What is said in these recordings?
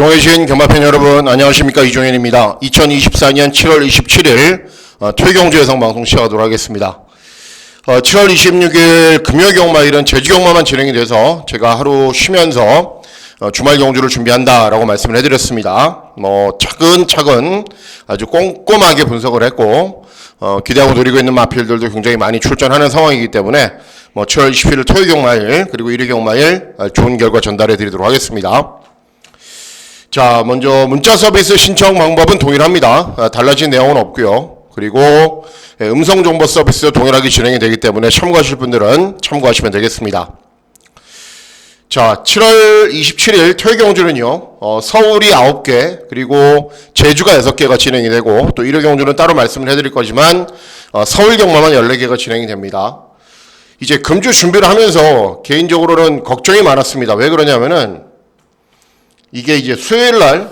종해주신 경마팬 여러분 안녕하십니까. 이종현입니다. 2024년 7월 27일 토요경주 예상방송 시작하도록 하겠습니다. 7월 26일 금요경마일은 제주경마만 진행이 돼서 제가 하루 쉬면서 주말 경주를 준비한다라고 말씀을 해드렸습니다. 차근차근 아주 꼼꼼하게 분석을 했고 기대하고 노리고 있는 마필들도 굉장히 많이 출전하는 상황이기 때문에 7월 27일 토요경마일 그리고 1일 경마일 좋은 결과 전달해 드리도록 하겠습니다. 자, 먼저 문자 서비스 신청 방법은 동일합니다. 달라진 내용은 없고요. 그리고 음성 정보 서비스도 동일하게 진행이 되기 때문에 참고하실 분들은 참고하시면 되겠습니다. 자, 7월 27일 토요경주는요, 서울이 9개, 그리고 제주가 6개가 진행이 되고, 또 1일 경주는 따로 말씀을 해드릴 거지만, 서울 경마만 14개가 진행이 됩니다. 이제 금주 준비를 하면서 개인적으로는 걱정이 많았습니다. 왜 그러냐면은, 이게 이제 수요일날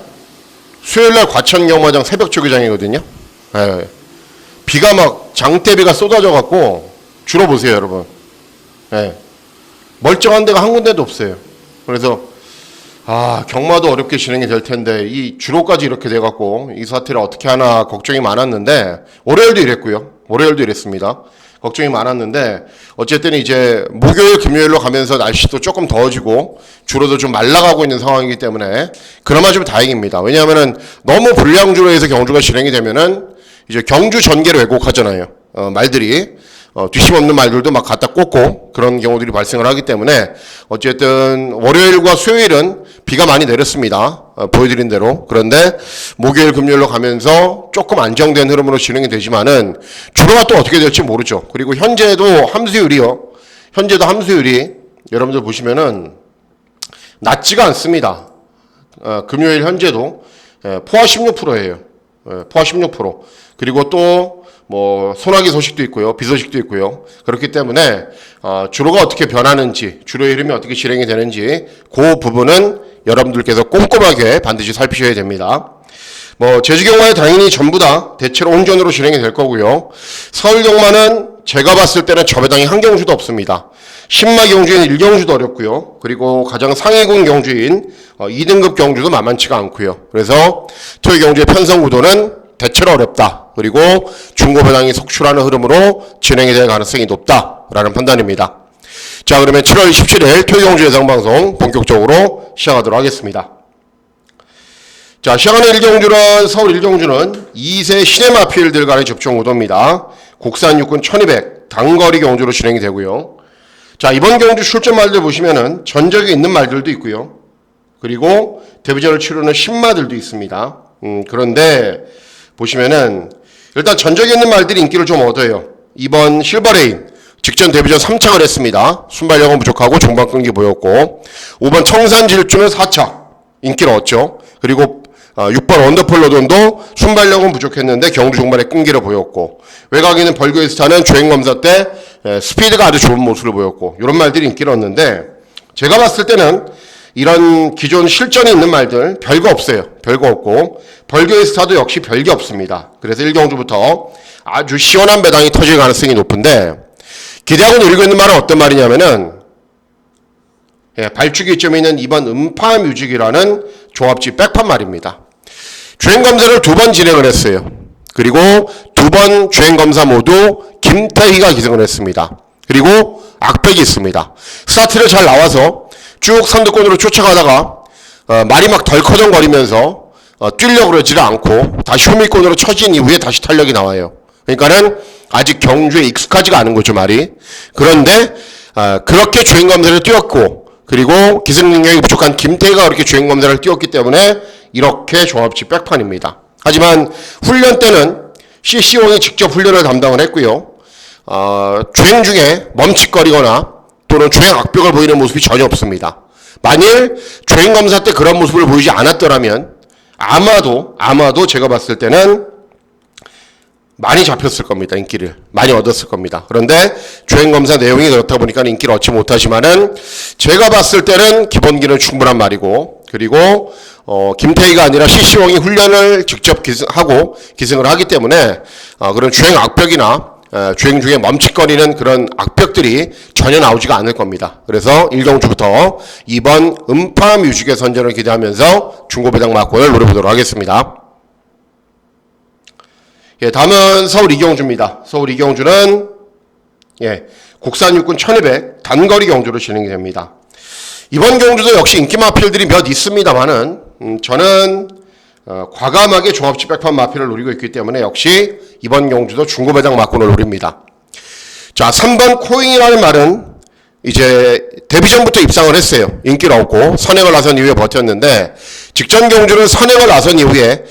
과천 경마장 새벽 조기장이거든요. 네. 비가 막 장대비가 쏟아져갖고, 줄어보세요, 여러분. 네. 멀쩡한 데가 한 군데도 없어요. 그래서 경마도 어렵게 진행이 될 텐데 이 주로까지 이렇게 돼갖고 이 사태를 어떻게 하나 걱정이 많았는데 월요일도 이랬고요. 월요일도 이랬습니다. 걱정이 많았는데 어쨌든 이제 목요일 금요일로 가면서 날씨도 조금 더워지고 주로도 좀 말라가고 있는 상황이기 때문에 그나마 좀 다행입니다. 왜냐하면은 너무 불량주로 해서 경주가 진행이 되면은 이제 경주 전개를 왜곡하잖아요. 말들이 뒷심 없는 말들도 막 갖다 꽂고 그런 경우들이 발생을 하기 때문에 어쨌든 월요일과 수요일은 비가 많이 내렸습니다. 보여드린 대로. 그런데 목요일 금요일로 가면서 조금 안정된 흐름으로 진행이 되지만은 주로가 또 어떻게 될지 모르죠. 그리고 현재도 함수율이 여러분들 보시면은 낮지가 않습니다. 금요일 현재도 포화 16%예요. 포화 16%. 그리고 또 소나기 소식도 있고요. 비 소식도 있고요. 그렇기 때문에 주로가 어떻게 변하는지, 주로의 흐름이 어떻게 진행이 되는지 그 부분은 여러분들께서 꼼꼼하게 반드시 살피셔야 됩니다. 제주경마는 당연히 전부 다 대체로 온전으로 진행이 될 거고요. 서울경마는 제가 봤을 때는 저배당이 한 경주도 없습니다. 10마 경주인 1경주도 어렵고요. 그리고 가장 상위군 경주인 2등급 경주도 만만치가 않고요. 그래서 토요경주의 편성 구도는 대체로 어렵다. 그리고 중고배당이 속출하는 흐름으로 진행이 될 가능성이 높다라는 판단입니다. 자, 그러면 7월 27일 토요경주 예상방송 본격적으로 시작하도록 하겠습니다. 자, 시작하는 1경주는 서울 1경주는 2세 시네마필들 간의 접종 구도입니다. 국산 육군 1200 단거리 경주로 진행이 되고요. 자, 이번 경주 출전 말들 보시면은 전적이 있는 말들도 있고요. 그리고 데뷔전을 치르는 신마들도 있습니다. 그런데 보시면은 일단 전적에 있는 말들이 인기를 좀 얻어요. 이번 실버레인 직전 데뷔전 3착을 했습니다. 순발력은 부족하고 종반 끈기 보였고 5번 청산질주는 4착 인기를 얻죠. 그리고 6번 원더폴로돈도 순발력은 부족했는데 경주 종반에 끈기를 보였고 외곽에는 벌교의 스타는 주행검사 때 스피드가 아주 좋은 모습을 보였고 이런 말들이 인기를 얻는데 제가 봤을 때는 이런 기존 실전이 있는 말들 별거 없어요. 별거 없고 벌교의 스타도 역시 별게 없습니다. 그래서 1경주부터 아주 시원한 배당이 터질 가능성이 높은데 기대하고 노리고 있는 말은 어떤 말이냐면은 발주기 점에 있는 이번 음파뮤직이라는 조합지 백판 말입니다. 주행검사를 2번 진행을 했어요. 그리고 2번 주행검사 모두 김태희가 기승을 했습니다. 그리고 악백이 있습니다. 스타트를 잘 나와서 쭉 선두권으로 쫓아가다가 말이 막 덜커덩거리면서 뛰려고 그러지를 않고 다시 후미권으로 처진 이후에 다시 탄력이 나와요. 그러니까는 아직 경주에 익숙하지가 않은 거죠, 말이. 그런데 그렇게 주행검사를 뛰었고 그리고 기승 능력이 부족한 김태희가 그렇게 주행검사를 뛰었기 때문에 이렇게 조합지 백판입니다. 하지만 훈련 때는 CC용이 직접 훈련을 담당을 했고요. 주행 중에 멈칫거리거나 또는 주행 악벽을 보이는 모습이 전혀 없습니다. 만일 주행검사 때 그런 모습을 보이지 않았더라면 아마도 제가 봤을 때는 많이 잡혔을 겁니다. 인기를 많이 얻었을 겁니다. 그런데 주행검사 내용이 그렇다 보니까 인기를 얻지 못하지만은 제가 봤을 때는 기본기는 충분한 말이고 그리고 김태희가 아니라 CC용이 훈련을 직접 기승을 하기 때문에 그런 주행 악벽이나 주행 중에 멈칫거리는 그런 악벽들이 전혀 나오지가 않을 겁니다. 그래서 1경주부터 2번 음파 뮤직의 선전을 기대하면서 중고배당 막권을 노려보도록 하겠습니다. 예, 다음은 서울 2경주입니다. 서울 2경주는 국산 육군 1200 단거리 경주로 진행이 됩니다. 이번 경주도 역시 인기 마필들이 몇 있습니다만은 저는 과감하게 종합집 백판 마필을 노리고 있기 때문에 역시 이번 경주도 중고배당 막권을 노립니다. 자, 3번 코잉이라는 말은 이제 데뷔 전부터 입상을 했어요. 인기를 얻고 선행을 나선 이후에 버텼는데 직전 경주는 선행을 나선 이후에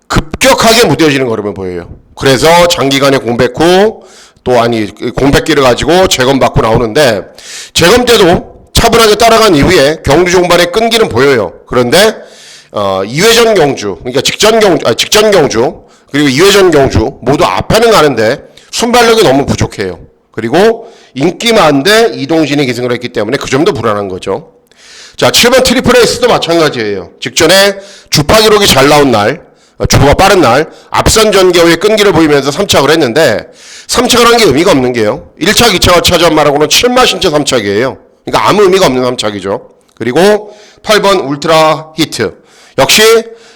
급격하게 무뎌지는 걸음을 보여요. 그래서 장기간의 공백 후 또 공백기를 가지고 재검받고 나오는데 재검 때도 차분하게 따라간 이후에 경주 종반에 끈기는 보여요. 그런데 2회전 경주, 그러니까 직전 경주, 그리고 2회전 경주 모두 앞에는 가는데 순발력이 너무 부족해요. 그리고 인기 많은데 이동진이 기승을 했기 때문에 그 점도 불안한 거죠. 자, 7번 트리플 에이스도 마찬가지예요. 직전에 주파 기록이 잘 나온 날, 주파가 빠른 날, 앞선 전개 후에 끈기를 보이면서 3착을 했는데 3착을 한 게 의미가 없는 게요. 1착, 2착을 차지한 말하고는 7마 신체 3착이에요. 그러니까 아무 의미가 없는 3착이죠. 그리고 8번 울트라 히트. 역시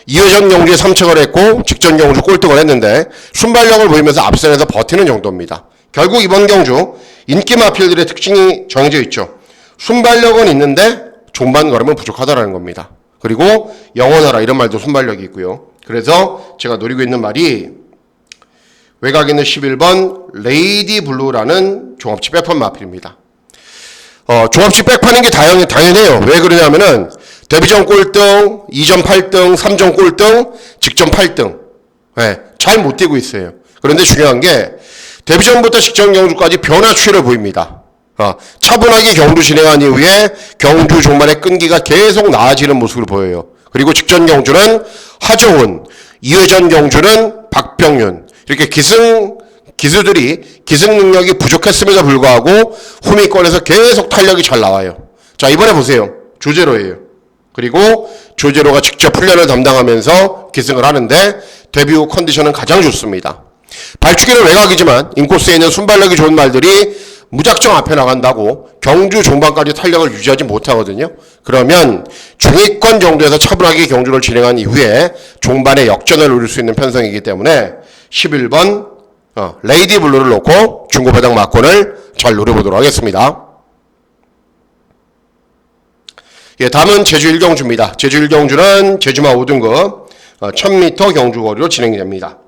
2회전 경주에 3착을 했고 직전 경주 꼴등을 했는데 순발력을 보이면서 앞선에서 버티는 정도입니다. 결국 이번 경주 인기 마필들의 특징이 정해져 있죠. 순발력은 있는데 종반 걸음은 부족하다라는 겁니다. 그리고 영원하라 이런 말도 순발력이 있고요. 그래서 제가 노리고 있는 말이 외곽에 있는 11번 레이디 블루라는 종합집 백판 마필입니다. 종합집 백판인 게 당연해요. 왜 그러냐면은 데뷔전 꼴등, 2전 8등, 3전 꼴등, 직전 8등. 잘 못 뛰고 있어요. 그런데 중요한 게 데뷔전부터 직전 경주까지 변화 추이를 보입니다. 차분하게 경주 진행한 이후에 경주 종반의 끈기가 계속 나아지는 모습을 보여요. 그리고 직전 경주는 하정훈, 2회전 경주는 박병윤. 이렇게 기수들이 기승 능력이 부족했음에도 불구하고 후미권에서 계속 탄력이 잘 나와요. 자, 이번에 보세요. 조제로예요. 그리고 조제로가 직접 훈련을 담당하면서 기승을 하는데 데뷔 후 컨디션은 가장 좋습니다. 발주기는 외곽이지만 인코스에 있는 순발력이 좋은 말들이 무작정 앞에 나간다고 경주 종반까지 탄력을 유지하지 못하거든요. 그러면 중위권 정도에서 차분하게 경주를 진행한 이후에 종반의 역전을 노릴 수 있는 편성이기 때문에 11번 레이디 블루를 놓고 중고배당 막권을 잘 노려보도록 하겠습니다. 예, 다음은 제주 1경주입니다. 제주 1경주는 제주마 5등급 1000m 경주거리로 진행이 됩니다.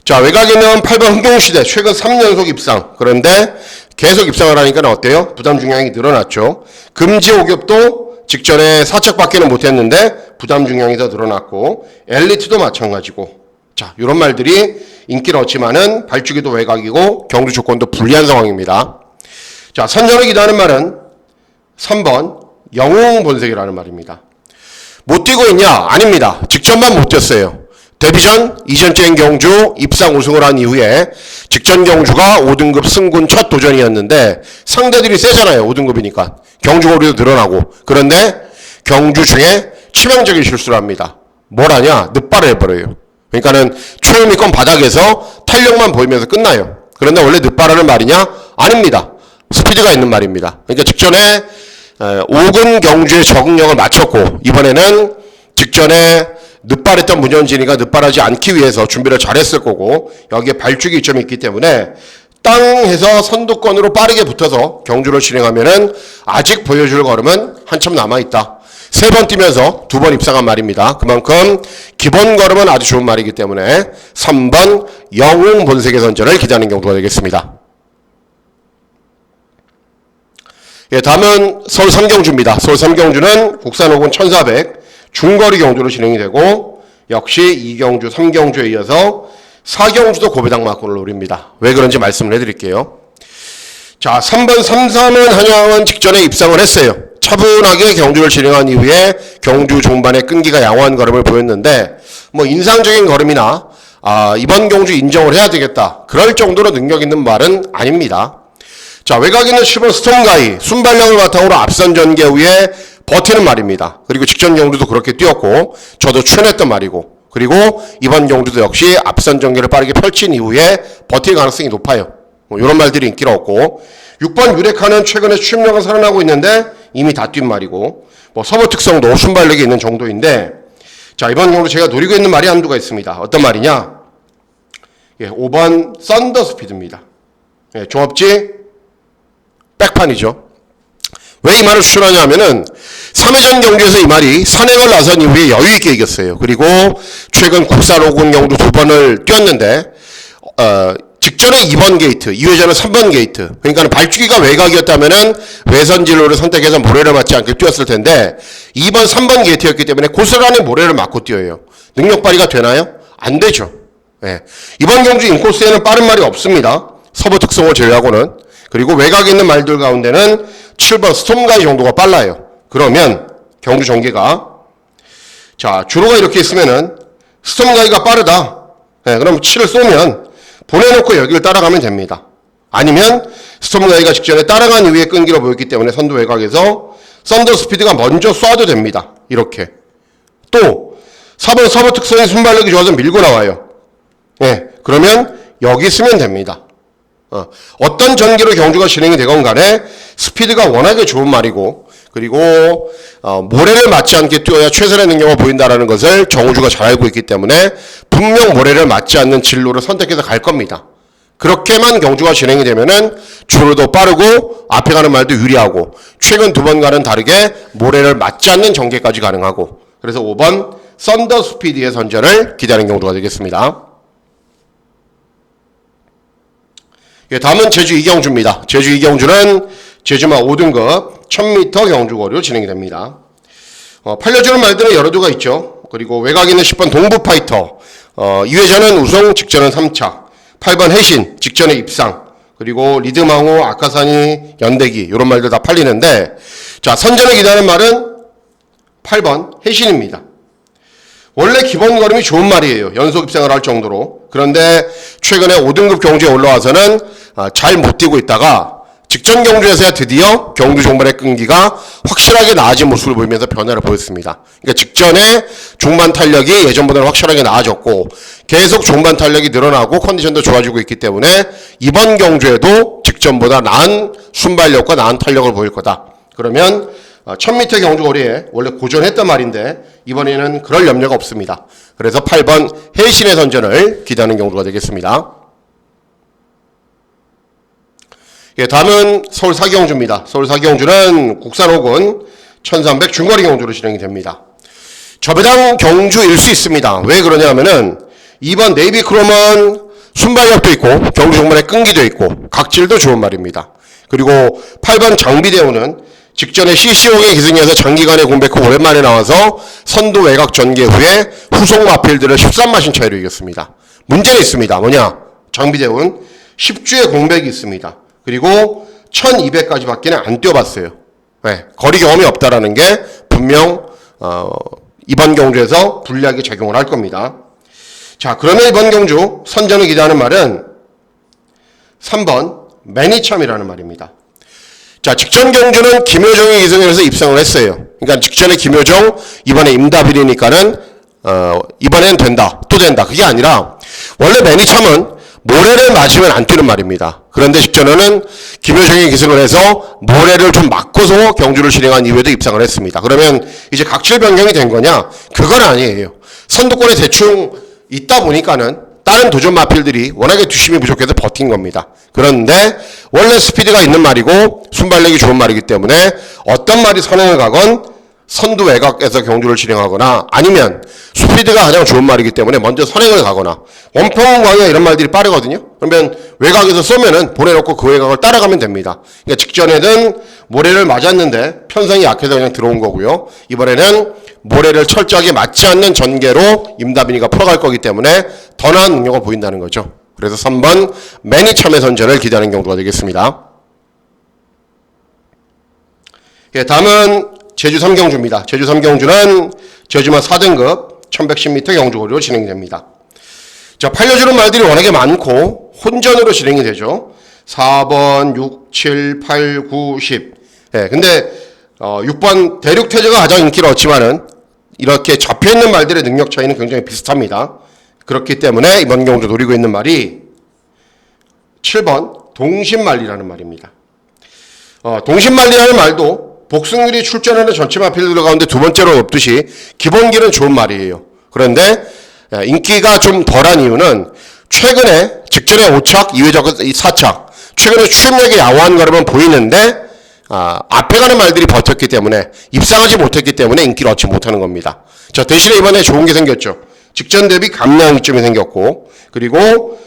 자, 외곽에 있는 8번 흥경시대 최근 3연속 입상. 그런데 계속 입상을 하니까 어때요? 부담 중량이 늘어났죠. 금지 오겹도 직전에 4착밖에는 못했는데 부담 중량이 더 늘어났고 엘리트도 마찬가지고. 자, 이런 말들이 인기를 얻지만은 발주기도 외곽이고 경주 조건도 불리한 상황입니다. 자, 선전을 기도하는 말은 3번 영웅 본색이라는 말입니다. 못 뛰고 있냐? 아닙니다. 직전만 못 뛰었어요. 데뷔전, 이전째인 경주 입상 우승을 한 이후에 직전 경주가 5등급 승군 첫 도전이었는데 상대들이 세잖아요. 5등급이니까. 경주거리도 늘어나고. 그런데 경주 중에 치명적인 실수를 합니다. 뭘 하냐? 늦발을 해버려요. 그러니까는 초유미권 바닥에서 탄력만 보이면서 끝나요. 그런데 원래 늦발하는 말이냐? 아닙니다. 스피드가 있는 말입니다. 그러니까 직전에 5군 경주의 적응력을 마쳤고 이번에는 직전에 늦발했던 문현진이가 늦발하지 않기 위해서 준비를 잘했을 거고 여기에 발주기 이점이 있기 때문에 땅에서 선두권으로 빠르게 붙어서 경주를 진행하면은 아직 보여줄 걸음은 한참 남아있다. 3번 뛰면서 2번 입상한 말입니다. 그만큼 기본 걸음은 아주 좋은 말이기 때문에 3번 영웅 본색의 선전을 기대하는 경주가 되겠습니다. 예, 다음은 서울 3경주입니다. 서울 3경주는 국산 5군 1400 중거리 경주로 진행이 되고 역시 2경주, 3경주에 이어서 4경주도 고배당 막권을 노립니다. 왜 그런지 말씀을 해드릴게요. 자, 3번 33은 한양은 직전에 입상을 했어요. 차분하게 경주를 진행한 이후에 경주 종반의 끈기가 양호한 걸음을 보였는데 뭐 인상적인 걸음이나 이번 경주 인정을 해야 되겠다. 그럴 정도로 능력 있는 말은 아닙니다. 자, 외곽에 있는 10번 스톤가이 순발력을 바탕으로 앞선 전개 후에 버티는 말입니다. 그리고 직전 경주도 그렇게 뛰었고 저도 추천했던 말이고 그리고 이번 경주도 역시 앞선 전개를 빠르게 펼친 이후에 버틸 가능성이 높아요. 뭐 이런 말들이 인기가 없고 6번 유레카는 최근에 취업률가 살아나고 있는데 이미 다 뛴 말이고 뭐 서버 특성도 순발력이 있는 정도인데 자 이번 경우로 제가 노리고 있는 말이 한두가 있습니다. 어떤 말이냐? 예, 5번 썬더 스피드입니다. 예, 종합지 백판이죠. 왜 이 말을 추천하냐 하면은 3회전 경기에서 이 말이 선행을 나선 이후에 여유있게 이겼어요. 그리고 최근 국산 5군 경도 2번을 뛰었는데 직전에 2번 게이트, 2회전은 3번 게이트. 그러니까 발주기가 외곽이었다면은 외선 진로를 선택해서 모래를 맞지 않게 뛰었을 텐데 2번, 3번 게이트였기 때문에 고스란히 모래를 맞고 뛰어요. 능력 발휘가 되나요? 안 되죠. 예. 이번 경주 인코스에는 빠른 말이 없습니다. 서부 특성을 제외하고는. 그리고 외곽에 있는 말들 가운데는 7번 스톰가이 정도가 빨라요. 그러면 경주 전개가 자 주로가 이렇게 있으면은 스톰가이가 빠르다. 예, 그럼 7을 쏘면 보내놓고 여기를 따라가면 됩니다. 아니면 스톰가이가 직전에 따라간 이후에 끈기로 보였기 때문에 선두 외곽에서 썬더 스피드가 먼저 쏴도 됩니다. 이렇게. 또 4번 서브 특성이 순발력이 좋아서 밀고 나와요. 예, 그러면 여기 쓰면 됩니다. 어떤 전개로 경주가 진행이 되건 간에 스피드가 워낙에 좋은 말이고 그리고 모래를 맞지 않게 뛰어야 최선의 능력을 보인다는 것을 정우주가 잘 알고 있기 때문에 분명 모래를 맞지 않는 진로를 선택해서 갈 겁니다. 그렇게만 경주가 진행이 되면은 주로도 빠르고 앞에 가는 말도 유리하고 최근 2번과는 다르게 모래를 맞지 않는 전개까지 가능하고 그래서 5번 썬더 스피드의 선전을 기대하는 경우가 되겠습니다. 예, 다음은 제주 이경주입니다. 제주 이경주는 제주마 5등급 1000m 경주거리로 진행이 됩니다. 팔려주는 말들은 여러 두가 있죠. 그리고 외곽에 있는 10번 동부파이터 2회전은 우승, 직전은 3차 8번 해신, 직전에 입상 그리고 리드망호, 아카사니, 연대기 이런 말들 다 팔리는데 자 선전을 기대하는 말은 8번 해신입니다. 원래 기본 걸음이 좋은 말이에요. 연속 입상을 할 정도로. 그런데 최근에 5등급 경주에 올라와서는 잘 못 뛰고 있다가 직전 경주에서야 드디어 경주 종반의 끈기가 확실하게 나아진 모습을 보이면서 변화를 보였습니다. 그러니까 직전에 종반 탄력이 예전보다는 확실하게 나아졌고 계속 종반 탄력이 늘어나고 컨디션도 좋아지고 있기 때문에 이번 경주에도 직전보다 나은 순발력과 나은 탄력을 보일 거다. 그러면 1000m 경주거리에 원래 고전했단 말인데 이번에는 그럴 염려가 없습니다. 그래서 8번 해신의 선전을 기대하는 경주가 되겠습니다. 예, 다음은 서울 사경주입니다. 서울 사경주는 국산 5군 1300 중거리 경주로 진행이 됩니다. 저배당 경주일 수 있습니다. 왜 그러냐 하면은 2번 네이비 크롬은 순발력도 있고 경주 종반의 끈기도 있고 각질도 좋은 말입니다. 그리고 8번 장비대우는 직전에 CC용에 기승해서 장기간의 공백 후 오랜만에 나와서 선두 외곽 전개 후에 후속 마필들을 13마신 차이로 이겼습니다. 문제는 있습니다. 뭐냐? 장비대우는 10주의 공백이 있습니다. 그리고 1200까지 밖에는 안 뛰어봤어요. 네, 거리 경험이 없다라는 게 분명 이번 경주에서 불리하게 작용을 할 겁니다. 자, 그러면 이번 경주 선전을 기대하는 말은 3번 매니참이라는 말입니다. 자, 직전 경주는 김효정이 기승해서 입상을 했어요. 그러니까 직전에 김효정, 이번에 임다빈이니까는 이번엔 된다, 또 된다. 그게 아니라 원래 매니참은 모래를 맞으면 안 뛰는 말입니다. 그런데 직전에는 김효정이 기승을 해서 모래를 좀 맞고서 경주를 진행한 이후에도 입상을 했습니다. 그러면 이제 각질 변경이 된 거냐? 그건 아니에요. 선두권에 대충 있다 보니까는 다른 도전 마필들이 워낙에 뒷심이 부족해서 버틴 겁니다. 그런데 원래 스피드가 있는 말이고 순발력이 좋은 말이기 때문에 어떤 말이 선행을 가건 선두 외곽에서 경주를 진행하거나 아니면 스피드가 가장 좋은 말이기 때문에 먼저 선행을 가거나 원평 광야 이런 말들이 빠르거든요. 그러면 외곽에서 쏘면은 보내놓고 그 외곽을 따라가면 됩니다. 그러니까 직전에는 모래를 맞았는데 편성이 약해서 그냥 들어온 거고요. 이번에는 모래를 철저하게 맞지 않는 전개로 임다빈이가 풀어갈 거기 때문에 더 나은 능력을 보인다는 거죠. 그래서 3번 매니참의 선전을 기대하는 경우가 되겠습니다. 예, 다음은 제주 3경주입니다. 제주 3경주는 제주마 4등급 1110m 경주거리로 진행됩니다. 자, 팔려주는 말들이 워낙에 많고 혼전으로 진행이 되죠. 4번, 6, 7, 8, 9, 10. 예, 근데 6번 대륙태제가 가장 인기를 얻지만은 이렇게 잡혀있는 말들의 능력 차이는 굉장히 비슷합니다. 그렇기 때문에 이번 경주 노리고 있는 말이 7번 동심말리라는 말입니다. 동심말리라는 말도 복승률이 출전하는 전체 마필들 가운데 두 번째로 높듯이 기본기는 좋은 말이에요. 그런데 인기가 좀 덜한 이유는 최근에 직전에 5착, 2회적 4착, 최근에 추임력이 양호한 거라면 보이는데 앞에 가는 말들이 버텼기 때문에 입상하지 못했기 때문에 인기를 얻지 못하는 겁니다. 자, 대신에 이번에 좋은 게 생겼죠. 직전 대비 감량 이점이 생겼고, 그리고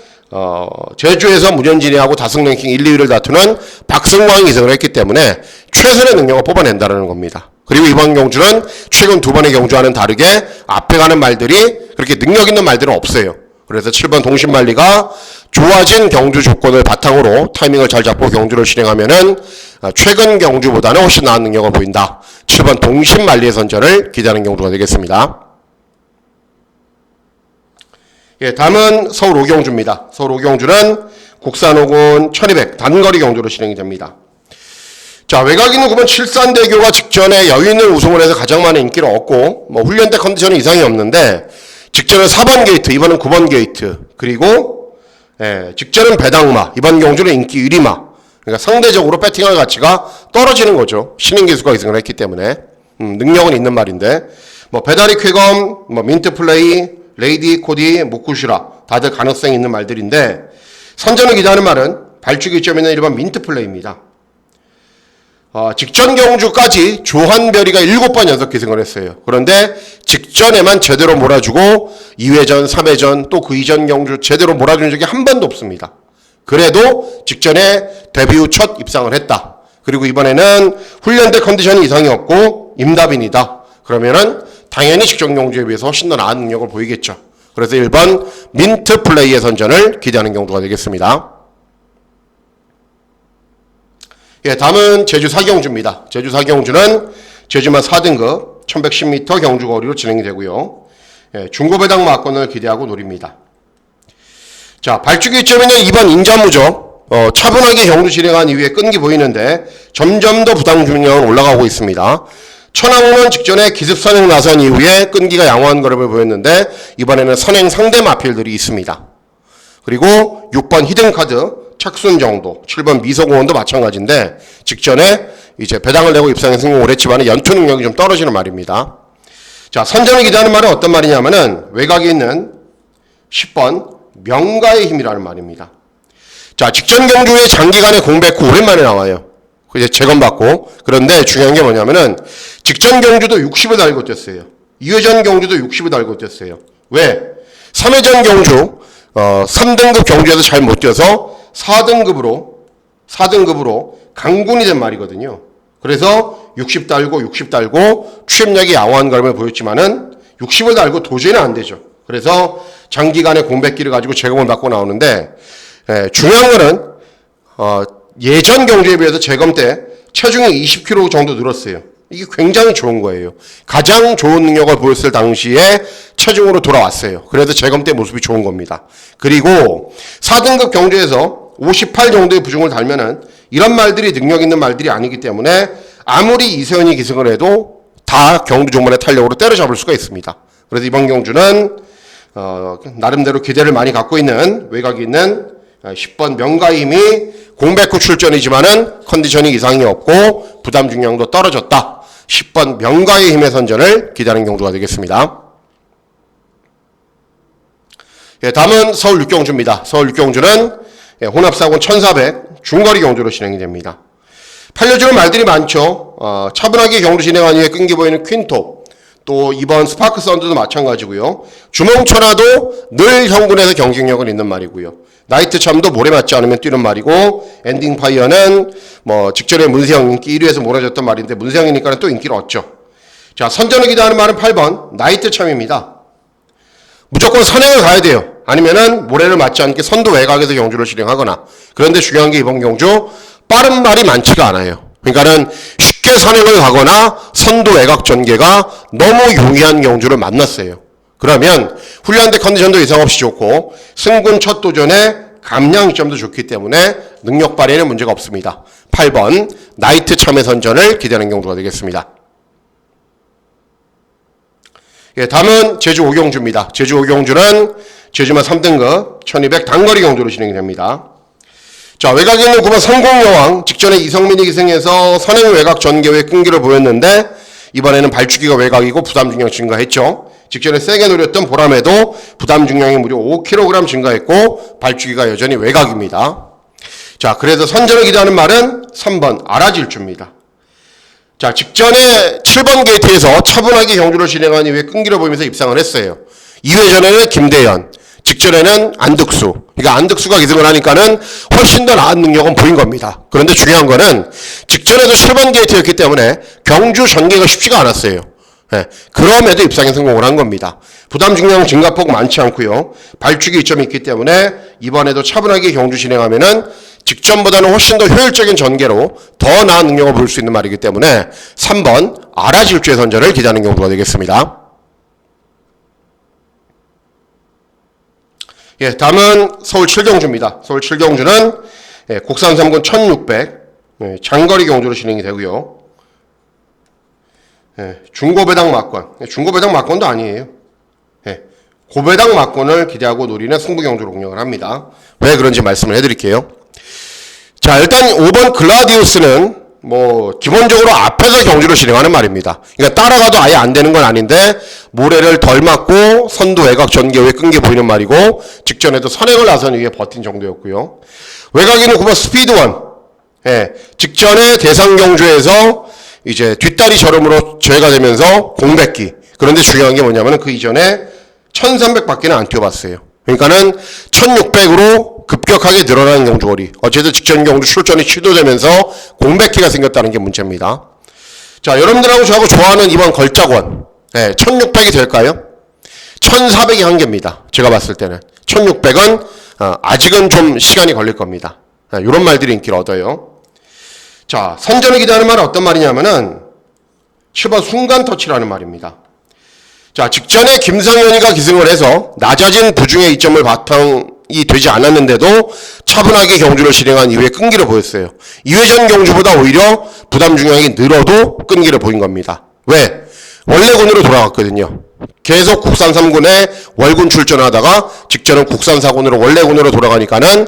제주에서 문현진이하고 다승 랭킹 1, 2위를 다투는 박승광이 이승을 했기 때문에 최선의 능력을 뽑아낸다는 겁니다. 그리고 이번 경주는 최근 두 번의 경주와는 다르게 앞에 가는 말들이 그렇게 능력 있는 말들은 없어요. 그래서 7번 동심말리가 좋아진 경주 조건을 바탕으로 타이밍을 잘 잡고 경주를 실행하면은 최근 경주보다는 훨씬 나은 능력을 보인다. 7번 동심말리의 선전을 기대하는 경주가 되겠습니다. 예, 다음은 서울 오경주입니다. 서울 오경주는 국산 5군 1200 단거리 경주로 진행이 됩니다. 자, 외곽 있는 9번 칠산대교가 직전에 여유 있는 우승을 해서 가장 많은 인기를 얻고, 훈련 때 컨디션은 이상이 없는데, 직전은 4번 게이트, 이번은 9번 게이트, 그리고, 직전은 배당마, 이번 경주는 인기 1위마. 그러니까 상대적으로 배팅할 가치가 떨어지는 거죠. 신인 기수가 이승을 했기 때문에. 능력은 있는 말인데, 배다리 쾌검, 민트 플레이, 레이디 코디, 무쿠슈라, 다들 가능성이 있는 말들인데, 선전을 기대하는 말은 발주기 점 있는 1번 민트 플레이입니다. 직전 경주까지 조한별이가 7번 연속 기승을 했어요. 그런데 직전에만 제대로 몰아주고 2회전, 3회전 또 그 이전 경주 제대로 몰아준 적이 한 번도 없습니다. 그래도 직전에 데뷔 후 첫 입상을 했다. 그리고 이번에는 훈련 때 컨디션이 이상이 없고 임다빈이다. 그러면은 당연히 직전 경주에 비해서 훨씬 더 나은 능력을 보이겠죠. 그래서 1번 민트 플레이의 선전을 기대하는 경주가 되겠습니다. 예, 다음은 제주 사경주입니다. 제주 사경주는 제주만 4등급 1110m 경주거리로 진행이 되고요. 예, 중고배당 마건을 기대하고 노립니다. 자, 발주기 점에는 2번 인자무죠. 차분하게 경주 진행한 이후에 끈기 보이는데 점점 더 부담 중량은 올라가고 있습니다. 천왕호는 직전에 기습 선행 나선 이후에 끈기가 양호한 걸음을 보였는데 이번에는 선행 상대 마필들이 있습니다. 그리고 6번 히든카드 착순 정도, 7번 미소공원도 마찬가지인데 직전에 이제 배당을 내고 입상에 성공을 했지만 연투 능력이 좀 떨어지는 말입니다. 자, 선전을 기대하는 말은 어떤 말이냐면은 외곽에 있는 10번 명가의 힘이라는 말입니다. 자, 직전 경주에 장기간의 공백 후 오랜만에 나와요. 이제 재검받고. 그런데 중요한 게 뭐냐면은 직전 경주도 60을 달고 뛰었어요. 2회전 경주도 60을 달고 뛰었어요. 왜? 3회전 경주 3등급 경주에서 잘 못 뛰어서 4등급으로 강군이 된 말이거든요. 그래서 60 달고 추임력이 양호한 걸음을 보였지만은 60을 달고 도저히는 안 되죠. 그래서 장기간의 공백기를 가지고 재검을 받고 나오는데 중요한 거는 예전 경주에 비해서 재검 때 체중이 20kg 정도 늘었어요. 이게 굉장히 좋은 거예요. 가장 좋은 능력을 보였을 당시에 체중으로 돌아왔어요. 그래서 재검 때 모습이 좋은 겁니다. 그리고 4등급 경주에서 58 정도의 부중을 달면은 이런 말들이 능력 있는 말들이 아니기 때문에 아무리 이세현이 기승을 해도 다 경주 종말의 탄력으로 때려잡을 수가 있습니다. 그래서 이번 경주는 나름대로 기대를 많이 갖고 있는 외곽이 있는 10번 명가의 힘이 공백 후 출전이지만은 컨디션이 이상이 없고 부담 중량도 떨어졌다. 10번 명가의 힘의 선전을 기대하는 경주가 되겠습니다. 예, 다음은 서울 육경주입니다. 서울 육경주는 혼합사군 1400 중거리 경주로 진행이 됩니다. 팔려주는 말들이 많죠. 차분하게 경주 진행한 이후에 끈기 보이는 퀸톱, 또 이번 스파크 썬드도 마찬가지고요. 주몽천하도 늘 형군에서 경쟁력을 있는 말이고요. 나이트 참도 모래 맞지 않으면 뛰는 말이고, 엔딩 파이어는 직전에 문세영 인기 1위에서 몰아졌던 말인데 문세영이니까 또 인기를 얻죠. 자, 선전을 기대하는 말은 8번 나이트 참입니다. 무조건 선행을 가야 돼요. 아니면은 모래를 맞지 않게 선두 외곽에서 경주를 진행하거나. 그런데 중요한 게 이번 경주 빠른 말이 많지가 않아요. 그러니까는 쉽게 선행을 가거나 선두 외곽 전개가 너무 용이한 경주를 만났어요. 그러면 훈련대 컨디션도 이상 없이 좋고 승군 첫 도전에 감량 이점도 좋기 때문에 능력 발휘에는 문제가 없습니다. 8번 나이트 참의 선전을 기대하는 경주가 되겠습니다. 예, 다음은 제주 오경주입니다. 제주 오경주는 제주만 3등급 1200 단거리 경주로 진행이 됩니다. 자, 외곽에 있는 9번 성공여왕, 직전에 이성민이 기승해서 선행 외곽 전개후에 끈기를 보였는데 이번에는 발주기가 외곽이고 부담 중량 증가했죠. 직전에 세게 노렸던 보람에도 부담 중량이 무려 5kg 증가했고 발주기가 여전히 외곽입니다. 자, 그래서 선전을 기대하는 말은 3번 아라질주입니다. 자, 직전에 7번 게이트에서 차분하게 경주를 진행한 이후에 끈기를 보이면서 입상을 했어요. 2회전에는 김대현, 직전에는 안득수. 그러니까 안득수가 기승을 하니까는 훨씬 더 나은 능력은 보인 겁니다. 그런데 중요한 거는 직전에도 7번 게이트였기 때문에 경주 전개가 쉽지가 않았어요. 네, 그럼에도 입상에 성공을 한 겁니다. 부담 중량 증가폭 많지 않고요. 발주기 이점이 있기 때문에 이번에도 차분하게 경주 진행하면은 직전보다는 훨씬 더 효율적인 전개로 더 나은 능력을 볼 수 있는 말이기 때문에 3번 아라질주의 선전을 기대하는 경우가 되겠습니다. 예, 다음은 서울 7경주입니다. 서울 7경주는 국산 3군 1600 장거리 경주로 진행이 되고요. 중고배당 막권, 중고배당 막권도 아니에요. 고배당 막권을 기대하고 노리는 승부 경주로 공략을 합니다. 왜 그런지 말씀을 해드릴게요. 자, 일단 5번 글라디우스는 기본적으로 앞에서 경주를 진행하는 말입니다. 그러니까 따라가도 아예 안 되는 건 아닌데 모래를 덜 맞고 선두 외곽 전개 후에 끈게 보이는 말이고 직전에도 선행을 나선 이후에 버틴 정도였고요. 외곽에는 9번 스피드원, 직전에 대상 경주에서 이제 뒷다리 저름으로 제외가 되면서 공백기. 그런데 중요한 게 뭐냐면 그 이전에 1300밖에는 안 뛰어봤어요. 그러니까는 1600으로 급격하게 늘어나는 경주거리. 어쨌든 직전 경주 출전이 취소되면서 공백기가 생겼다는 게 문제입니다. 자, 여러분들하고 저하고 좋아하는 이번 걸작원. 1600이 될까요? 1400이 한계입니다. 제가 봤을 때는. 1600은 아직은 좀 시간이 걸릴 겁니다. 이런 말들이 인기를 얻어요. 자, 선전을 기대하는 말은 어떤 말이냐면은 7번 순간 터치라는 말입니다. 자, 직전에 김상현이가 기승을 해서 낮아진 부중의 이점을 바탕이 되지 않았는데도 차분하게 경주를 진행한 이후에 끈기를 보였어요. 2회전 경주보다 오히려 부담 중량이 늘어도 끈기를 보인 겁니다. 왜? 원래군으로 돌아갔거든요. 계속 국산 3군에 월군 출전하다가 직전은 국산 4군으로 원래군으로 돌아가니까는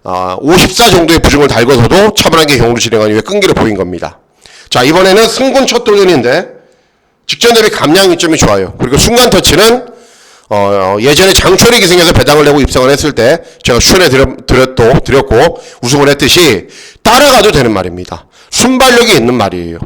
54 정도의 부중을 달궈서도 차분하게 경주 진행한 이후에 끈기를 보인 겁니다. 자, 이번에는 승군 첫 도전인데 직전 대비 감량 이점이 좋아요. 그리고 순간 터치는 예전에 장철이 기승해서 배당을 내고 입상을 했을 때 제가 추천해 드렸고 우승을 했듯이 따라가도 되는 말입니다. 순발력이 있는 말이에요.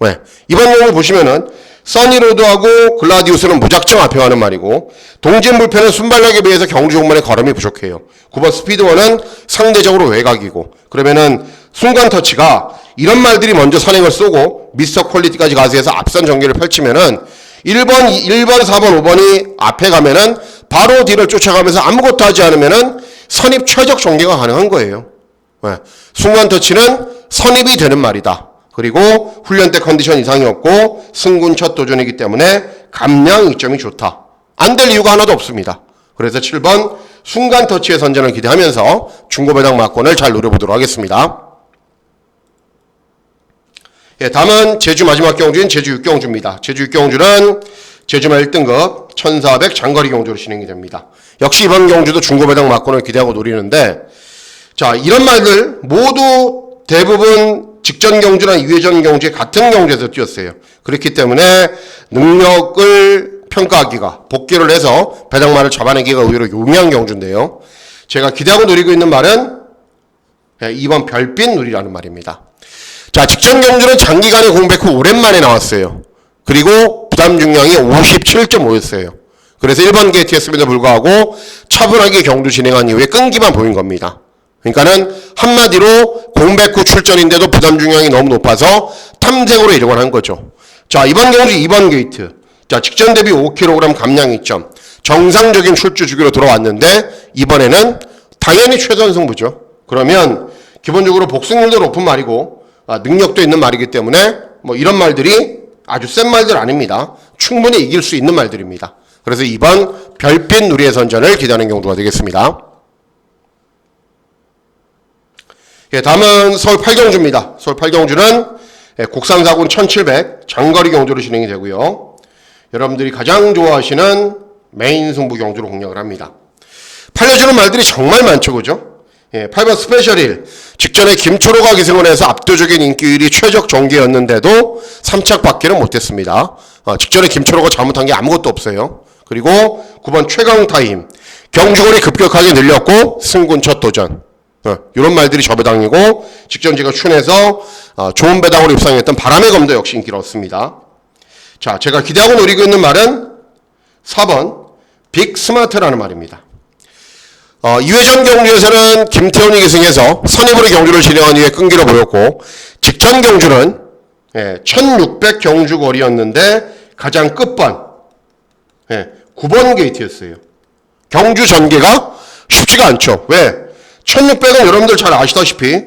왜? 이번 경우 보시면은 써니로드하고 글라디우스는 무작정 앞에 가는 말이고 동진불패는 순발력에 비해서 경주 종만의 걸음이 부족해요. 9번 스피드원은 상대적으로 외곽이고 그러면은 순간 터치가 이런 말들이 먼저 선행을 쏘고 미스터 퀄리티까지 가세해서 앞선 전개를 펼치면은 1번, 4번, 5번이 앞에 가면은 바로 뒤를 쫓아가면서 아무것도 하지 않으면은 선입 최적 전개가 가능한 거예요. 네. 순간 터치는 선입이 되는 말이다. 그리고 훈련 때 컨디션 이상이 없고 승군 첫 도전이기 때문에 감량 이점이 좋다. 안 될 이유가 하나도 없습니다. 그래서 7번 순간 터치의 선전을 기대하면서 중고배당 막권을 잘 노려보도록 하겠습니다. 예, 다음은 제주 마지막 경주인 제주 6경주입니다. 제주 6경주는 제주마 1등급 1400 장거리 경주로 진행이 됩니다. 역시 이번 경주도 중고배당 막권을 기대하고 노리는데 자, 이런 말들 모두 대부분 직전 경주나 2회전 경주에 같은 경주에서 뛰었어요. 그렇기 때문에 능력을 평가하기가 복귀를 해서 배당말을 잡아내기가 의외로 용이한 경주인데요. 제가 기대하고 노리고 있는 말은 2번 별빛 누리라는 말입니다. 자, 직전 경주는 장기간의 공백 후 오랜만에 나왔어요. 그리고 부담 중량이 57.5였어요. 그래서 1번 게이트였음에도 불구하고 차분하게 경주 진행한 이후에 끈기만 보인 겁니다. 그러니까는 한마디로 공백 후 출전인데도 부담 중량이 너무 높아서 탐색으로 이동을 한 거죠. 자, 이번 경주 2번 게이트. 자, 직전 대비 5kg 감량 이점. 정상적인 출주 주기로 돌아왔는데 이번에는 당연히 최선 승부죠. 그러면 기본적으로 복승률도 높은 말이고 능력도 있는 말이기 때문에 이런 말들이 아주 센 말들 아닙니다. 충분히 이길 수 있는 말들입니다. 그래서 2번 별빛 누리의 선전을 기대하는 경주가 되겠습니다. 예, 다음은 서울 8경주입니다. 서울 8경주는 국산 4군 1700 장거리 경주로 진행이 되고요. 여러분들이 가장 좋아하시는 메인 승부 경주로 공략을 합니다. 팔려주는 말들이 정말 많죠, 그죠? 8번 스페셜 1. 직전에 김초로가 기승을 해서 압도적인 인기율이 최적 전개였는데도 3착밖에는 못했습니다. 직전에 김초로가 잘못한 게 아무것도 없어요. 그리고 9번 최강 타임. 경주골이 급격하게 늘렸고 승군 첫 도전. 이런 말들이 저 배당이고 직전지가 춘해서 좋은 배당으로 입상했던 바람의 검도 역시 인기를 얻습니다. 자, 제가 기대하고 노리고 있는 말은 4번 빅 스마트라는 말입니다. 2회전 경주에서는 김태훈이 기승해서 선입으로 경주를 진행한 이후에 끈기를 보였고 직전 경주는 1600 경주 거리였는데 가장 끝반 9번 게이트였어요. 경주 전개가 쉽지가 않죠. 왜? 1600은 여러분들 잘 아시다시피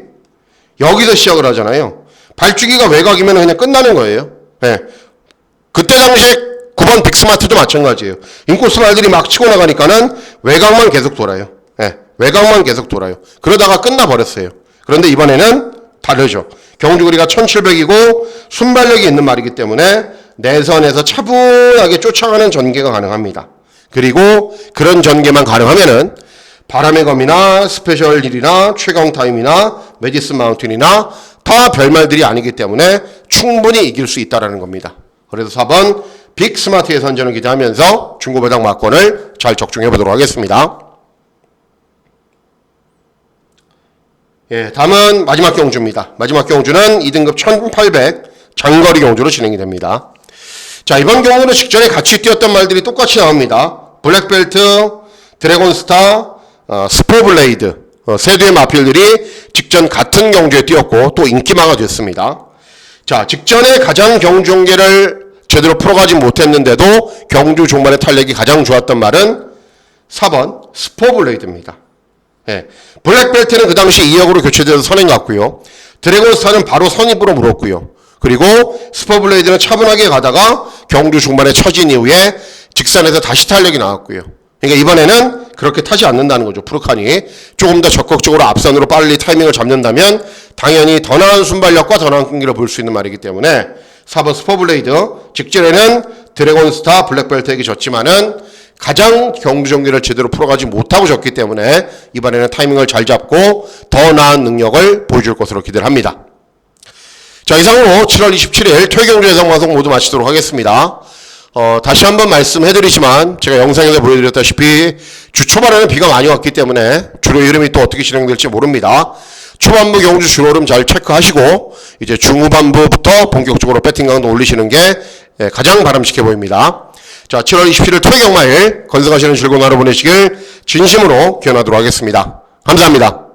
여기서 시작을 하잖아요. 발주기가 외곽이면 그냥 끝나는 거예요. 그때 당시에 9번 빅스마트도 마찬가지예요. 인코스 말들이 막 치고 나가니까는 외곽만 계속 돌아요. 외곽만 계속 돌아요. 그러다가 끝나버렸어요. 그런데 이번에는 다르죠. 경주거리가 1700이고 순발력이 있는 말이기 때문에 내선에서 차분하게 쫓아가는 전개가 가능합니다. 그리고 그런 전개만 가능하면은 바람의 검이나 스페셜 1이나 최강 타임이나 메디슨 마운틴이나 다 별말들이 아니기 때문에 충분히 이길 수 있다는 겁니다. 그래서 4번 빅 스마트의 선전을 기대하면서 중고배당 막권을 잘 적중해 보도록 하겠습니다. 다음은 마지막 경주입니다. 마지막 경주는 2등급 1800 장거리 경주로 진행이 됩니다. 자, 이번 경우는 직전에 같이 뛰었던 말들이 똑같이 나옵니다. 블랙벨트, 드래곤스타, 스포블레이드, 세 대의 마필들이 직전 같은 경주에 뛰었고 또 인기마가 됐습니다. 자, 직전에 가장 경주 전개를 제대로 풀어가지 못했는데도 경주 종말의 탄력이 가장 좋았던 말은 4번 스포블레이드입니다. 블랙벨트는 그 당시 2역으로 교체돼서 선행 갔고요. 드래곤스타는 바로 선입으로 물었고요. 그리고 스포블레이드는 차분하게 가다가 경주 중반에 처진 이후에 직선에서 다시 탄력이 나왔고요. 그러니까 이번에는 그렇게 타지 않는다는 거죠. 푸르칸이 조금 더 적극적으로 앞선으로 빨리 타이밍을 잡는다면 당연히 더 나은 순발력과 더 나은 끈기를 볼 수 있는 말이기 때문에 4번 스포블레이드 직전에는 드래곤스타 블랙벨트에게 졌지만은 가장 경주 전개를 제대로 풀어가지 못하고 졌기 때문에 이번에는 타이밍을 잘 잡고 더 나은 능력을 보여줄 것으로 기대를 합니다. 자, 이상으로 7월 27일 토요경주 예상방송 모두 마치도록 하겠습니다. 다시 한번 말씀해드리지만 제가 영상에서 보여드렸다시피 주 초반에는 비가 많이 왔기 때문에 주로 흐름이 또 어떻게 진행될지 모릅니다. 초반부 경주 주로 흐름 잘 체크하시고 이제 중후반부부터 본격적으로 배팅 강도 올리시는 게 가장 바람직해 보입니다. 자, 7월 27일 토요경마일 건승하시는 즐거운 하루 보내시길 진심으로 기원하도록 하겠습니다. 감사합니다.